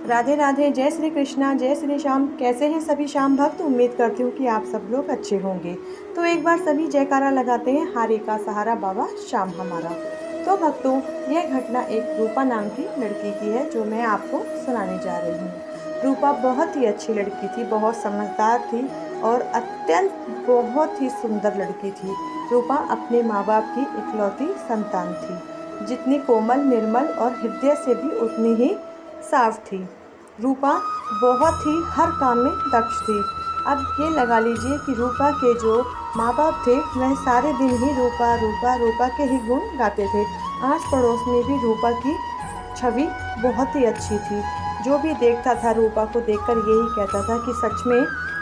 राधे राधे, जय श्री कृष्णा, जय श्री श्याम। कैसे हैं सभी श्याम भक्त? उम्मीद करती हूँ कि आप सब लोग अच्छे होंगे। तो एक बार सभी जयकारा लगाते हैं, हारे का सहारा बाबा श्याम हमारा। तो भक्तों, यह घटना एक रूपा नाम की लड़की की है जो मैं आपको सुनाने जा रही हूँ। रूपा बहुत ही अच्छी लड़की थी, बहुत समझदार थी और अत्यंत बहुत ही सुंदर लड़की थी। रूपा अपने माँ बाप की इकलौती संतान थी। जितनी कोमल, निर्मल और हृदय से भी उतनी ही साफ थी। रूपा बहुत ही हर काम में दक्ष थी। अब ये लगा लीजिए कि रूपा के जो माँ बाप थे वह सारे दिन ही रूपा रूपा रूपा के ही गुण गाते थे। आस पड़ोस में भी रूपा की छवि बहुत ही अच्छी थी। जो भी देखता था रूपा को देखकर यही कहता था कि सच में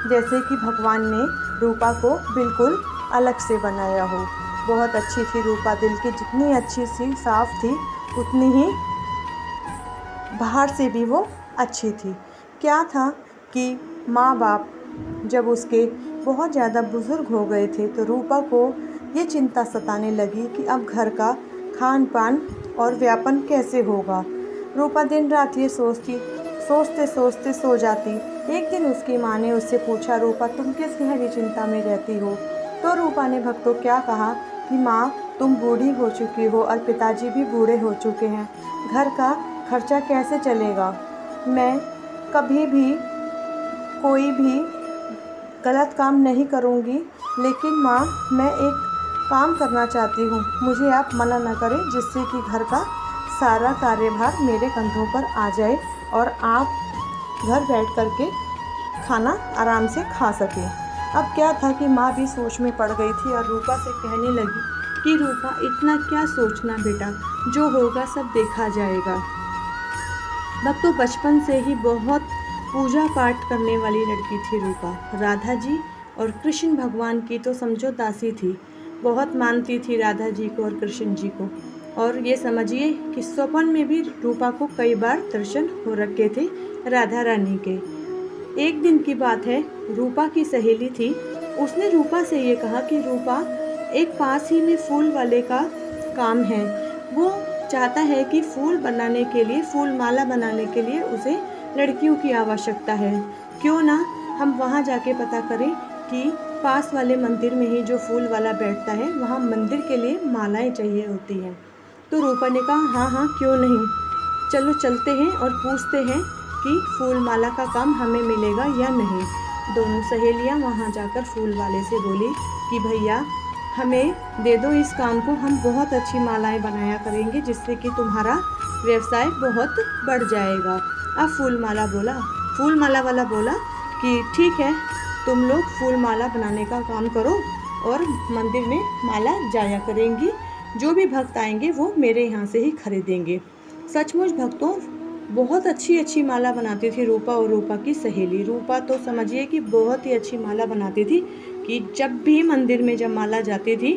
जैसे कि भगवान ने रूपा को बिल्कुल अलग से बनाया हो। बहुत अच्छी थी रूपा, दिल की जितनी अच्छी सी साफ थी उतनी ही बाहर से भी वो अच्छी थी। क्या था कि माँ बाप जब उसके बहुत ज़्यादा बुज़ुर्ग हो गए थे तो रूपा को ये चिंता सताने लगी कि अब घर का खान पान और व्यापन कैसे होगा। रूपा दिन रात ये सोचते सोचते सो जाती। एक दिन उसकी माँ ने उससे पूछा, रूपा तुम किस गहरी चिंता में रहती हो? तो रूपा ने भक्तों क्या कहा कि माँ, तुम बूढ़ी हो चुकी हो और पिताजी भी बूढ़े हो चुके हैं, घर का खर्चा कैसे चलेगा? मैं कभी भी कोई भी गलत काम नहीं करूँगी, लेकिन माँ मैं एक काम करना चाहती हूँ, मुझे आप मना न करें, जिससे कि घर का सारा कार्यभार मेरे कंधों पर आ जाए और आप घर बैठ कर के खाना आराम से खा सकें। अब क्या था कि माँ भी सोच में पड़ गई थी और रूपा से कहने लगी कि रूपा इतना क्या सोचना बेटा, जो होगा सब देखा जाएगा। भक्तों, बचपन से ही बहुत पूजा पाठ करने वाली लड़की थी रूपा। राधा जी और कृष्ण भगवान की तो समझो दासी थी। बहुत मानती थी राधा जी को और कृष्ण जी को। और ये समझिए कि स्वप्न में भी रूपा को कई बार दर्शन हो रखे थे राधा रानी के। एक दिन की बात है, रूपा की सहेली थी, उसने रूपा से ये कहा कि रूपा, एक पास ही में फूल वाले का काम है, वो चाहता है कि फूल बनाने के लिए, फूल माला बनाने के लिए उसे लड़कियों की आवश्यकता है। क्यों ना हम वहाँ जाके पता करें कि पास वाले मंदिर में ही जो फूल वाला बैठता है वहाँ मंदिर के लिए मालाएं चाहिए होती हैं। तो रूपा ने कहा हाँ हाँ क्यों नहीं, चलो चलते हैं और पूछते हैं कि फूल माला का काम हमें मिलेगा या नहीं। दोनों सहेलियाँ वहाँ जाकर फूल वाले से बोली कि भैया हमें दे दो इस काम को, हम बहुत अच्छी मालाएं बनाया करेंगे जिससे कि तुम्हारा व्यवसाय बहुत बढ़ जाएगा। अब फूल माला वाला बोला कि ठीक है, तुम लोग फूल माला बनाने का काम करो और मंदिर में माला जाया करेंगी, जो भी भक्त आएंगे वो मेरे यहाँ से ही खरीदेंगे। सचमुच भक्तों, बहुत अच्छी अच्छी माला बनाती थी रूपा और रूपा की सहेली। रूपा तो समझिए कि बहुत ही अच्छी माला बनाती थी कि जब भी मंदिर में जब माला जाती थी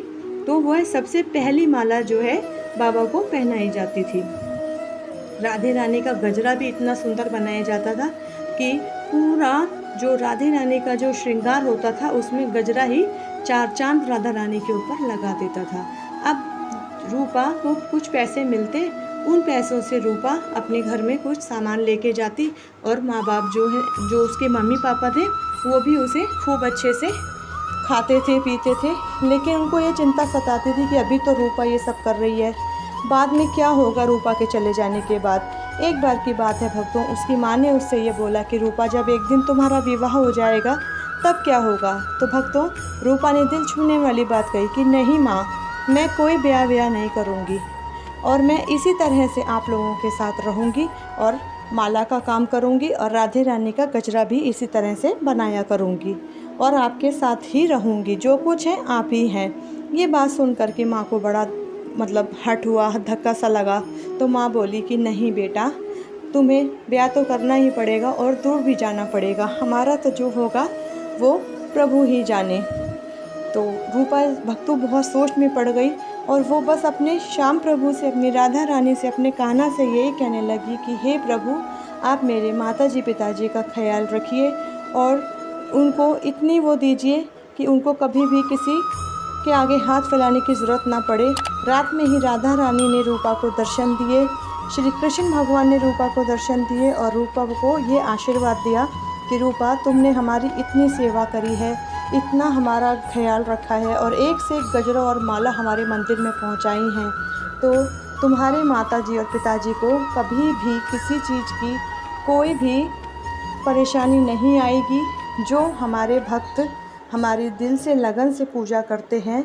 तो वह सबसे पहली माला जो है बाबा को पहनाई जाती थी। राधे रानी का गजरा भी इतना सुंदर बनाया जाता था कि पूरा जो राधे रानी का जो श्रृंगार होता था उसमें गजरा ही चार चांद राधा रानी के ऊपर लगा देता था। अब रूपा को कुछ पैसे मिलते, उन पैसों से रूपा अपने घर में कुछ सामान लेके जाती और माँ बाप जो उसके मम्मी पापा थे वो भी उसे खूब अच्छे से खाते थे पीते थे। लेकिन उनको ये चिंता सताती थी कि अभी तो रूपा ये सब कर रही है, बाद में क्या होगा रूपा के चले जाने के बाद। एक बार की बात है भक्तों, उसकी माँ ने उससे ये बोला कि रूपा जब एक दिन तुम्हारा विवाह हो जाएगा तब क्या होगा। तो भक्तों, रूपा ने दिल छूने वाली बात कही कि नहीं माँ, मैं कोई ब्याह नहीं करूँगी और मैं इसी तरह से आप लोगों के साथ रहूँगी और माला का काम करूँगी और राधे रानी का गजरा भी इसी तरह से बनाया करूँगी और आपके साथ ही रहूँगी, जो कुछ है आप ही हैं। ये बात सुन कर के माँ को बड़ा हर्ट हुआ, धक्का सा लगा। तो माँ बोली कि नहीं बेटा, तुम्हें ब्याह तो करना ही पड़ेगा और दूर भी जाना पड़ेगा, हमारा तो जो होगा वो प्रभु ही जाने। तो रूपा भक्तों बहुत सोच में पड़ गई और वो बस अपने श्याम प्रभु से, अपनी राधा रानी से, अपने कान्हा से यही कहने लगी कि हे प्रभु, आप मेरे माताजी पिताजी का ख्याल रखिए और उनको इतनी वो दीजिए कि उनको कभी भी किसी के आगे हाथ फैलाने की ज़रूरत ना पड़े। रात में ही राधा रानी ने रूपा को दर्शन दिए। श्री कृष्ण भगवान ने रूपा को दर्शन दिए और रूपा को ये आशीर्वाद दिया कि रूपा, तुमने हमारी इतनी सेवा करी है, इतना हमारा ख्याल रखा है और एक से एक गजरा और माला हमारे मंदिर में पहुंचाई हैं, तो तुम्हारे माताजी और पिताजी को कभी भी किसी चीज़ की कोई भी परेशानी नहीं आएगी। जो हमारे भक्त हमारे दिल से लगन से पूजा करते हैं,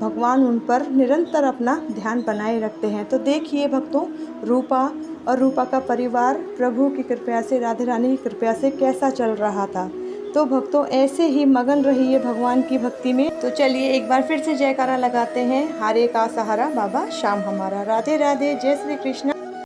भगवान उन पर निरंतर अपना ध्यान बनाए रखते हैं। तो देखिए भक्तों, रूपा और रूपा का परिवार प्रभु की कृपा से, राधे रानी की कृपा से कैसा चल रहा था। तो भक्तों, ऐसे ही मगन रहिए भगवान की भक्ति में। तो चलिए एक बार फिर से जयकारा लगाते हैं, हारे का सहारा बाबा श्याम हमारा। राधे राधे, जय श्री कृष्ण।